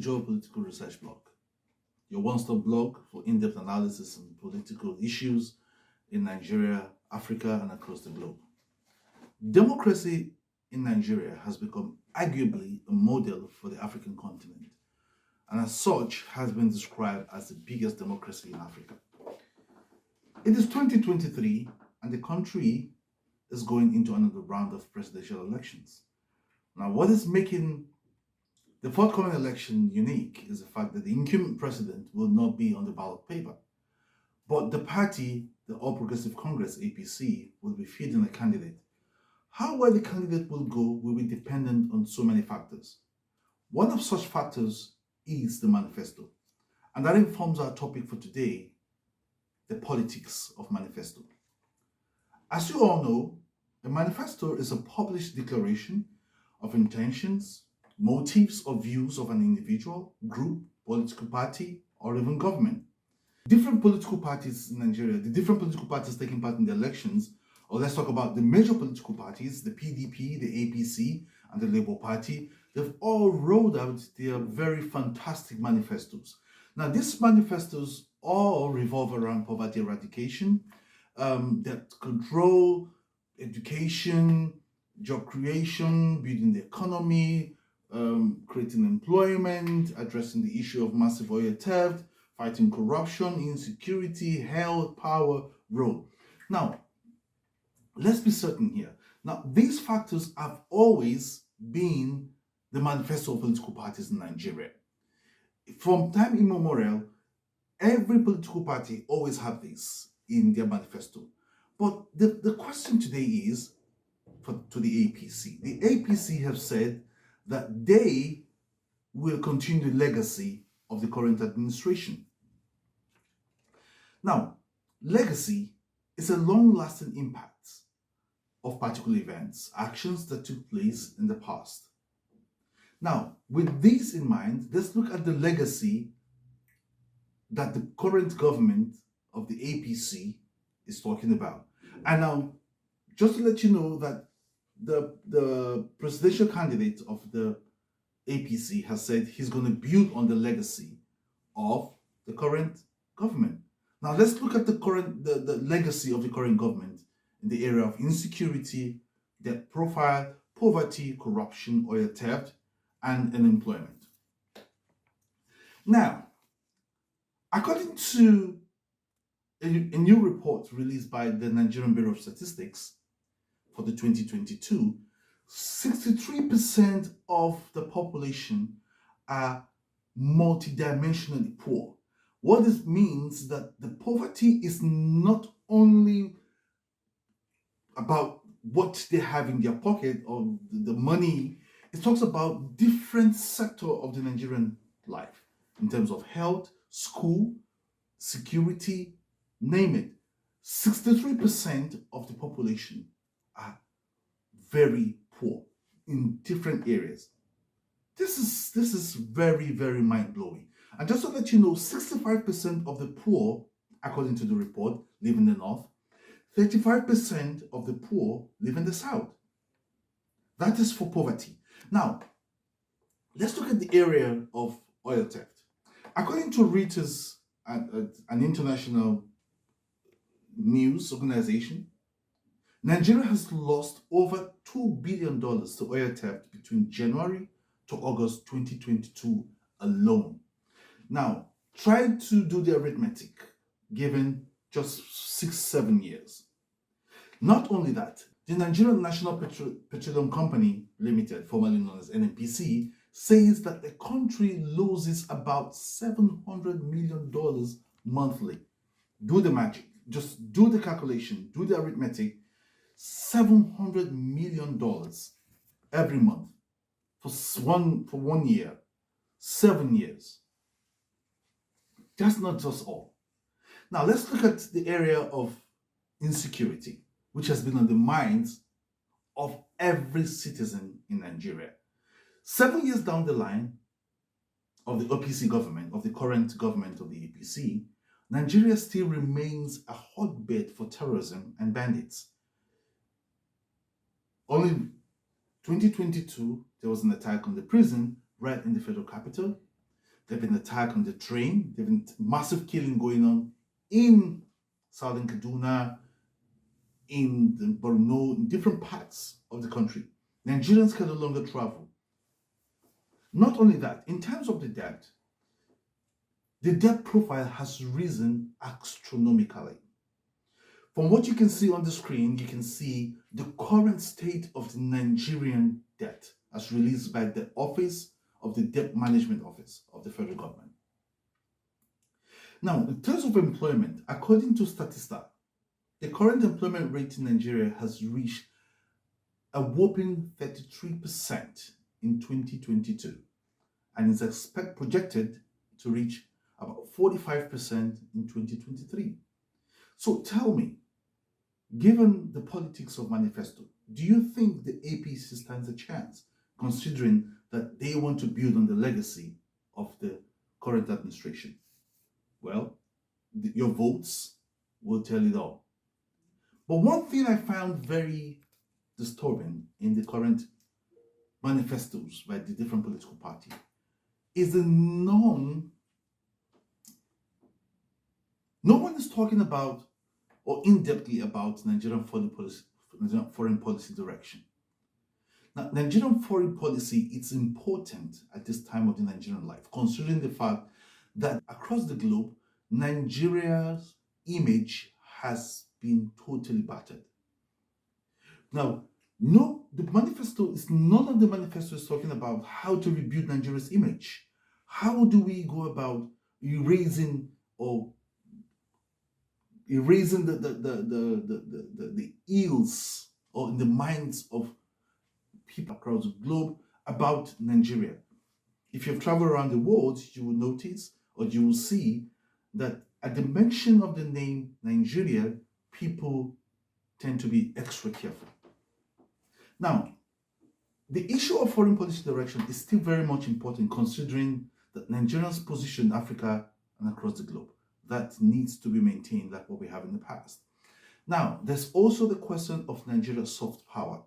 to Geopolitical Research Blog, your one-stop blog for in-depth analysis on political issues in Nigeria, Africa, and across the globe. Democracy in Nigeria has become arguably a model for the African continent, and as such has been described as the biggest democracy in Africa. It is 2023, and the country is going into another round of presidential elections. Now, what is making the forthcoming election unique is the fact that the incumbent president will not be on the ballot paper, but the party, the All Progressive Congress, APC, will be fielding a candidate. How well the candidate will go will be dependent on so many factors. One of such factors is the manifesto, and that informs our topic for today, the politics of manifesto. As you all know, a manifesto is a published declaration of intentions, motives, or views of an individual, group, political party, or even government. Different political parties in Nigeria, the different political parties taking part in the elections, or let's talk about the major political parties, the PDP, the APC, and the Labour Party, they've all rolled out their very fantastic manifestos. Now, these manifestos all revolve around poverty eradication, debt control, education, job creation, building the economy, creating employment, addressing the issue of massive oil theft, fighting corruption, insecurity, health, power, role. Now, let's be certain here. Now, these factors have always been the manifesto of political parties in Nigeria. From time immemorial, every political party always have this in their manifesto. But the question today is, to the APC. The APC have said that they will continue the legacy of the current administration. Now, legacy is a long-lasting impact of particular events, actions that took place in the past. Now, with this in mind, let's look at the legacy that the current government of the APC is talking about. And now, just to let you know that the presidential candidate of the APC has said he's going to build on the legacy of the current government. Now let's look at the legacy of the current government in the area of insecurity, debt profile, poverty, corruption, oil theft, and unemployment. Now, according to a new report released by the Nigerian Bureau of Statistics, for the 2022, 63% of the population are multidimensionally poor. What this means is that the poverty is not only about what they have in their pocket or the money. It talks about different sector of the Nigerian life in terms of health, school, security, name it. 63% of the population are very poor in different areas. This is very, very mind-blowing. And just to let you know, 65% of the poor, according to the report, live in the north. 35% of the poor live in the south. That is for poverty. Now, let's look at the area of oil theft. According to Reuters, an international news organization, Nigeria has lost over $2 billion to oil theft between January to August 2022 alone. Now, try to do the arithmetic given just 6-7 years. Not only that, the Nigerian National Petroleum Company Limited, formerly known as NNPC, says that the country loses about $700 million monthly. Do the magic. Just do the calculation. Do the arithmetic. $700 million every month for 1 year, 7 years. That's not just all. Now let's look at the area of insecurity, which has been on the minds of every citizen in Nigeria. 7 years down the line of the OPC government, of the current government of the APC, Nigeria still remains a hotbed for terrorism and bandits. Only 2022, there was an attack on the prison right in the federal capital. There's been attack on the train. There's been massive killing going on in southern Kaduna, in the Borno, in different parts of the country. Nigerians can no longer travel. Not only that, in terms of the debt profile has risen astronomically. From what you can see on the screen, you can see the current state of the Nigerian debt as released by the Office of the Debt Management Office of the federal government. Now, in terms of employment, according to Statista, the current employment rate in Nigeria has reached a whopping 33% in 2022 and is projected to reach about 45% in 2023. So tell me, given the politics of Manifesto, do you think the APC stands a chance, considering that they want to build on the legacy of the current administration? Well, your votes will tell it all. But one thing I found very disturbing in the current manifestos by the different political parties is the no one is talking about or in-depthly about Nigerian foreign policy direction. Now, Nigerian foreign policy, it's important at this time of the Nigerian life, considering the fact that across the globe, Nigeria's image has been totally battered. Now, none of the manifesto is talking about how to rebuild Nigeria's image. How do we go about erasing the ills or in the minds of people across the globe about Nigeria? If you've traveled around the world, you will notice or you will see that at the mention of the name Nigeria, people tend to be extra careful. Now, the issue of foreign policy direction is still very much important, considering that Nigeria's position in Africa and across the globe, that needs to be maintained like what we have in the past. Now, there's also the question of Nigeria's soft power.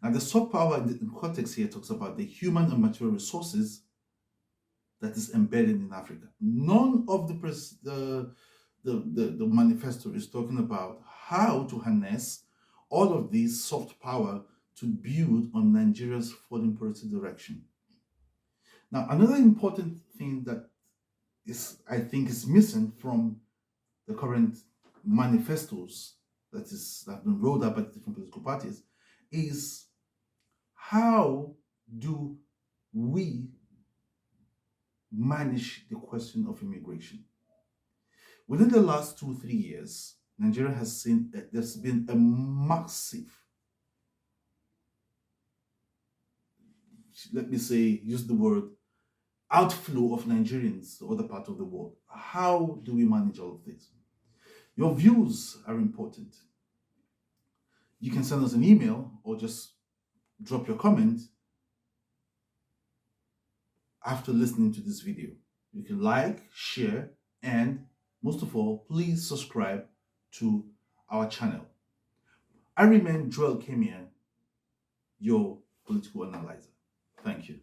Now, the soft power in context here talks about the human and material resources that is embedded in Africa. None of the manifesto is talking about how to harness all of these soft power to build on Nigeria's foreign policy direction. Now, another important thing that I think is missing from the current manifestos that have been rolled out by the different political parties is how do we manage the question of immigration? Within the last 2-3 years, Nigeria has seen there's been a massive, let me say, use the word, outflow of Nigerians to other parts of the world. How do we manage all of this? Your views are important. You can send us an email or just drop your comment after listening to this video. You can like, share, and most of all, please subscribe to our channel. I remain Joel Kemian, your political analyzer. Thank you.